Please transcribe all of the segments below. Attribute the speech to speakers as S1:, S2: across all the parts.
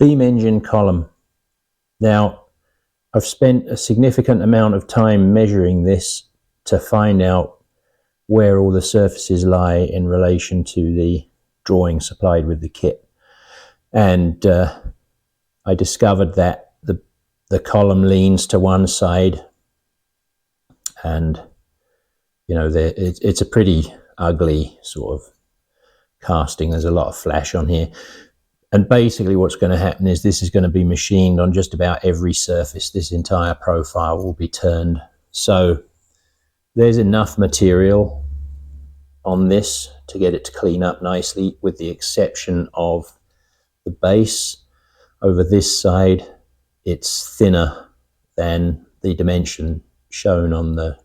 S1: Beam engine column. Now, I've spent a significant amount of time measuring this to find out where all the surfaces lie in relation to the drawing supplied with the kit. And I discovered that the column leans to one side, and you know, it's a pretty ugly sort of casting. There's a lot of flash on here. And basically what's going to happen is this is going to be machined on just about every surface. This entire profile will be turned. So there's enough material on this to get it to clean up nicely, with the exception of the base. Over this side, it's thinner than the dimension shown on the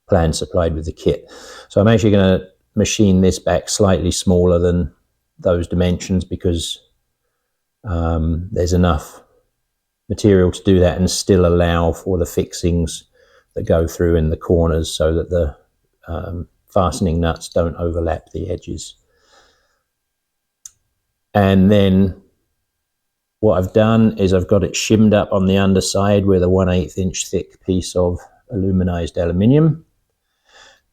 S1: plan supplied with the kit. So I'm actually going to machine this back slightly smaller than those dimensions, because there's enough material to do that and still allow for the fixings that go through in the corners, so that the fastening nuts don't overlap the edges. And then what I've done is I've got it shimmed up on the underside with a 1/8 inch thick piece of aluminized aluminium,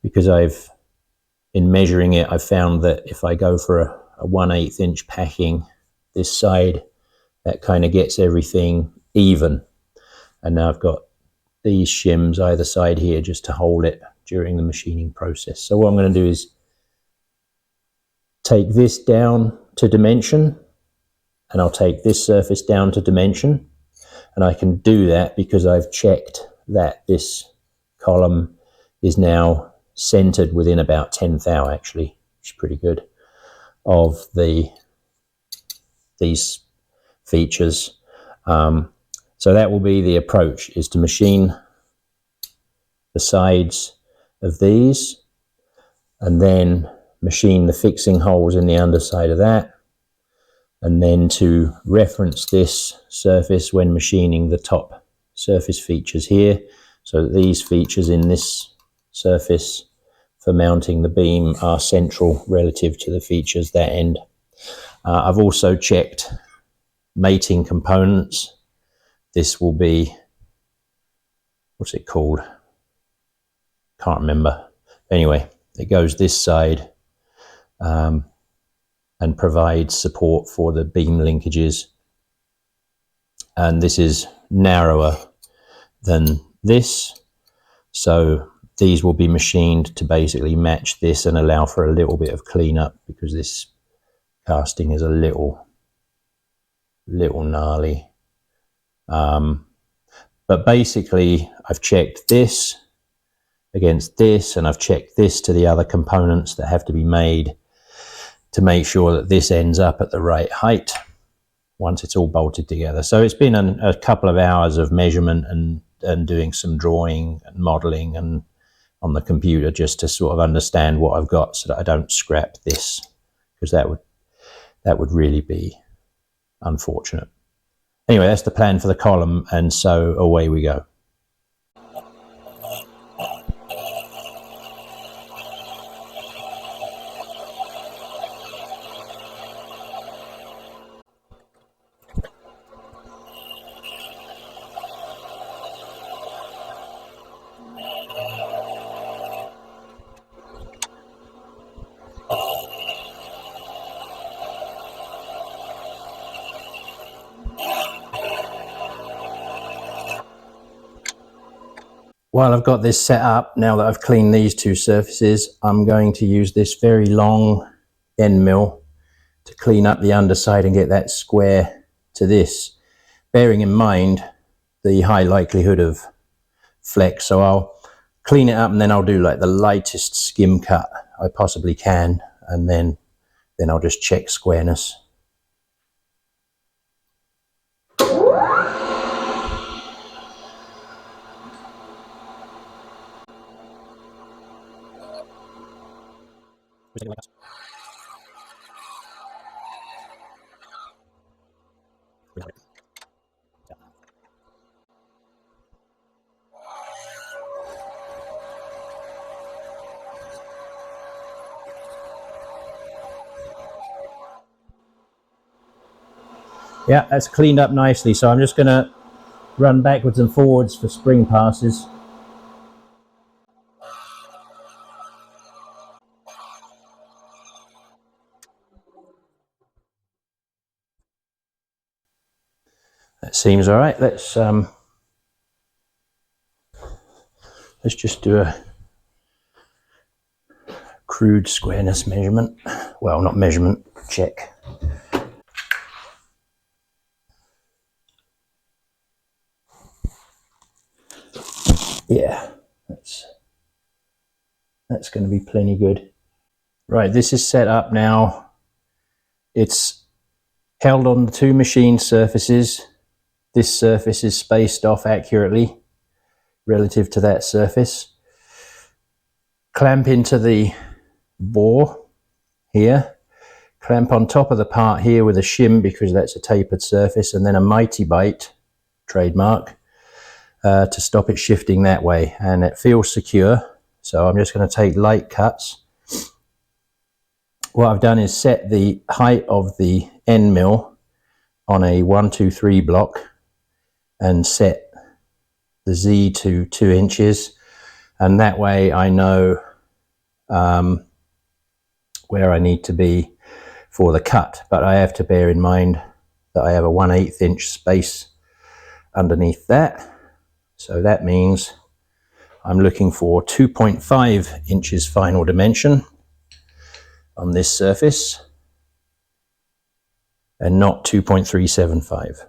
S1: because in measuring it, I've found that if I go for a 1/8 inch packing this side, that kind of gets everything even. And now I've got these shims either side here just to hold it during the machining process. So what I'm going to do is take this down to dimension, and I'll take this surface down to dimension, and I can do that because I've checked that this column is now centered within about 10th thou, actually, which is pretty good, of these features. So that will be the approach, is to machine the sides of these and then machine the fixing holes in the underside of that, and then to reference this surface when machining the top surface features here, so that these features in this surface for mounting the beam are central relative to the features that end. I've also checked mating components. This will be, what's it called? Can't remember. Anyway, it goes this side and provides support for the beam linkages. And this is narrower than this, so these will be machined to basically match this and allow for a little bit of cleanup, because this casting is a little gnarly. But basically I've checked this against this, and I've checked this to the other components that have to be made to make sure that this ends up at the right height once it's all bolted together. So it's been a couple of hours of measurement and doing some drawing and modeling and on the computer, just to sort of understand what I've got, so that I don't scrap this, because that would really be unfortunate. Anyway, that's the plan for the column, and so away we go. While I've got this set up, now that I've cleaned these two surfaces, I'm going to use this very long end mill to clean up the underside and get that square to this, bearing in mind the high likelihood of flex. So I'll clean it up, and then I'll do like the lightest skim cut I possibly can, and then I'll just check squareness. Yeah, that's cleaned up nicely. So I'm just going to run backwards and forwards for spring passes. That seems all right. Let's just do a crude squareness measurement. Well, not measurement, check. Yeah, that's going to be plenty good. Right, this is set up now. It's held on the two machine surfaces. This surface is spaced off accurately relative to that surface. Clamp into the bore here. Clamp on top of the part here with a shim because that's a tapered surface, and then a mighty bite, trademark, to stop it shifting that way. And it feels secure, so I'm just going to take light cuts. What I've done is set the height of the end mill on a 1, 2, 3 block and set the Z to 2 inches, and that way I know where I need to be for the cut. But I have to bear in mind that I have a 1/8 inch space underneath that, so that means I'm looking for 2.5 inches final dimension on this surface and not 2.375.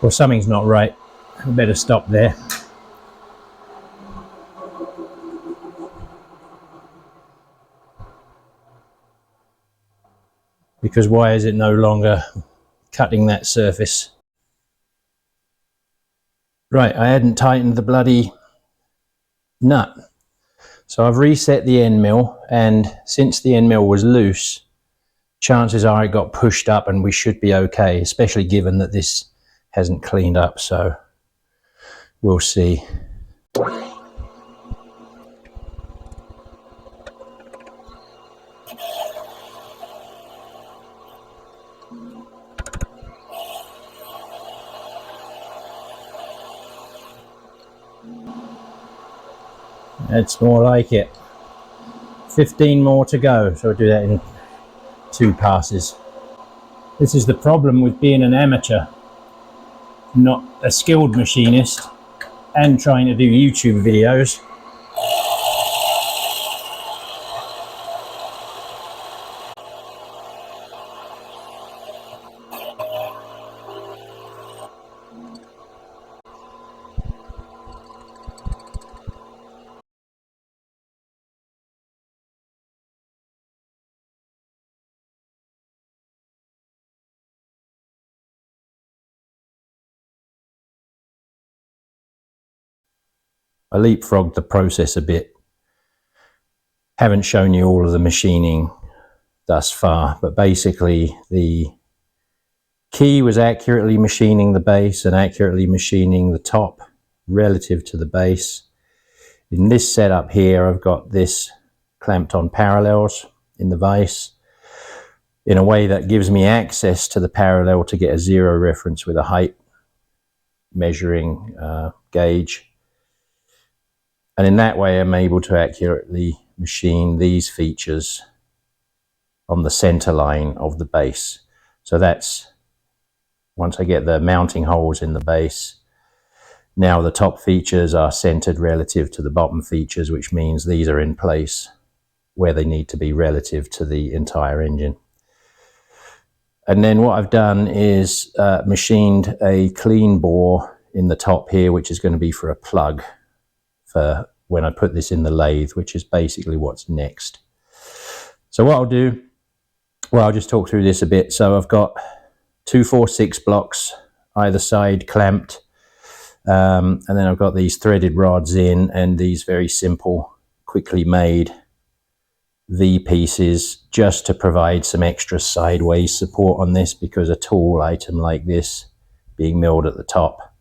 S1: Well, something's not right. I better stop there. Because why is it no longer cutting that surface? Right, I hadn't tightened the bloody nut. So I've reset the end mill, and since the end mill was loose, chances are it got pushed up and we should be okay, especially given that this hasn't cleaned up, so we'll see. That's more like it. 15 more to go, so I'll do that in 2 passes. This is the problem with being an amateur, not a skilled machinist, and trying to do YouTube videos. I leapfrogged the process a bit. Haven't shown you all of the machining thus far, but basically the key was accurately machining the base and accurately machining the top relative to the base. In this setup here, I've got this clamped on parallels in the vise in a way that gives me access to the parallel to get a 0 reference with a height measuring gauge. And in that way, I'm able to accurately machine these features on the center line of the base. So that's, once I get the mounting holes in the base, now the top features are centered relative to the bottom features, which means these are in place where they need to be relative to the entire engine. And then what I've done is machined a clean bore in the top here, which is going to be for a plug for when I put this in the lathe, which is basically what's next. So what I'll do, well, I'll just talk through this a bit. So I've got 2 4 6 blocks either side clamped And then I've got these threaded rods in and these very simple, quickly made V pieces just to provide some extra sideways support on this, because a tall item like this being milled at the top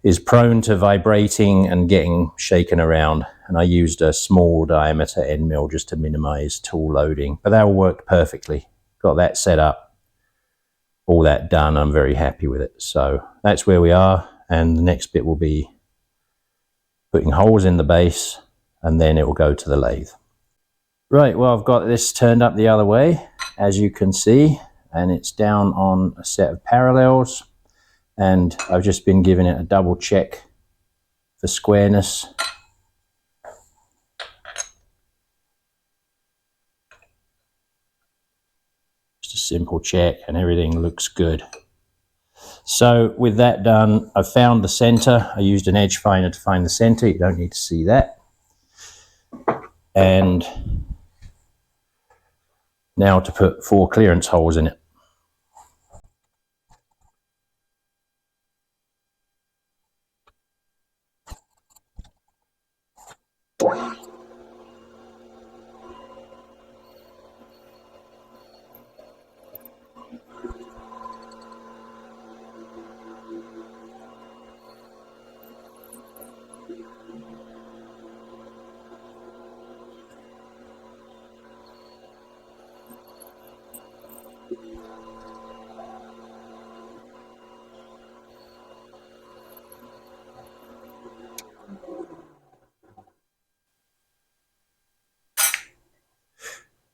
S1: is prone to vibrating and getting shaken around. And I used a small diameter end mill just to minimize tool loading, but that all worked perfectly. Got that set up, all that done. I'm very happy with it. So that's where we are. And the next bit will be putting holes in the base, and then it will go to the lathe. Right, well, I've got this turned up the other way, as you can see, and it's down on a set of parallels, and I've just been giving it a double check for squareness. Just a simple check, and everything looks good. So with that done, I've found the center. I used an edge finder to find the center. You don't need to see that. And now to put 4 clearance holes in it.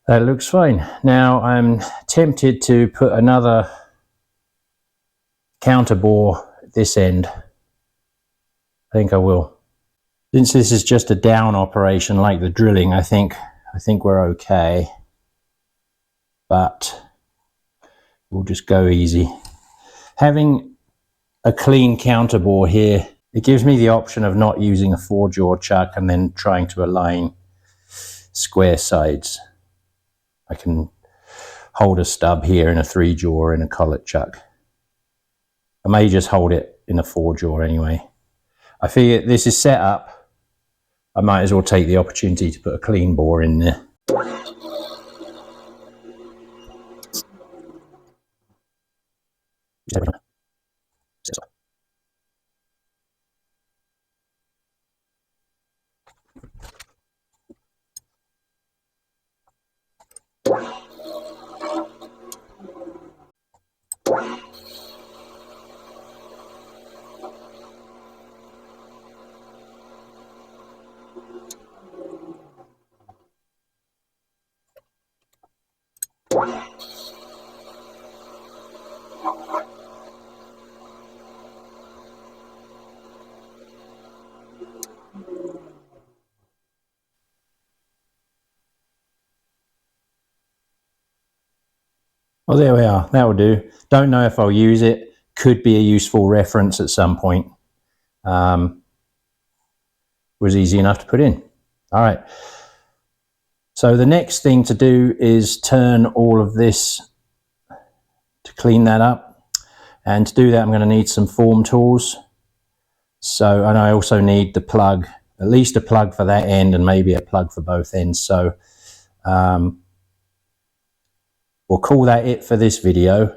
S1: That looks fine. Now I'm tempted to put another counter bore at this end. I think I will. Since this is just a down operation like the drilling, I think we're okay. But we'll just go easy. Having a clean counter bore here, it gives me the option of not using a 4-jaw chuck and then trying to align square sides. I can hold a stub here in a 3-jaw or in a collet chuck. I may just hold it in a 4-jaw anyway. I figure this is set up, I might as well take the opportunity to put a clean bore in there. Well, there we are. That will do. Don't know if I'll use it. Could be a useful reference at some point. Was easy enough to put in. All right. So the next thing to do is turn all of this to clean that up. And to do that, I'm going to need some form tools. So, and I also need the plug, at least a plug for that end and maybe a plug for both ends. So, we'll call that it for this video.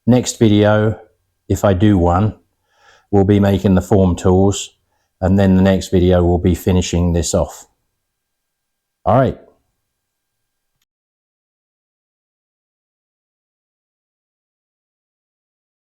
S1: Next video, if I do one, we'll be making the form tools, and then the next video will be finishing this off. All right.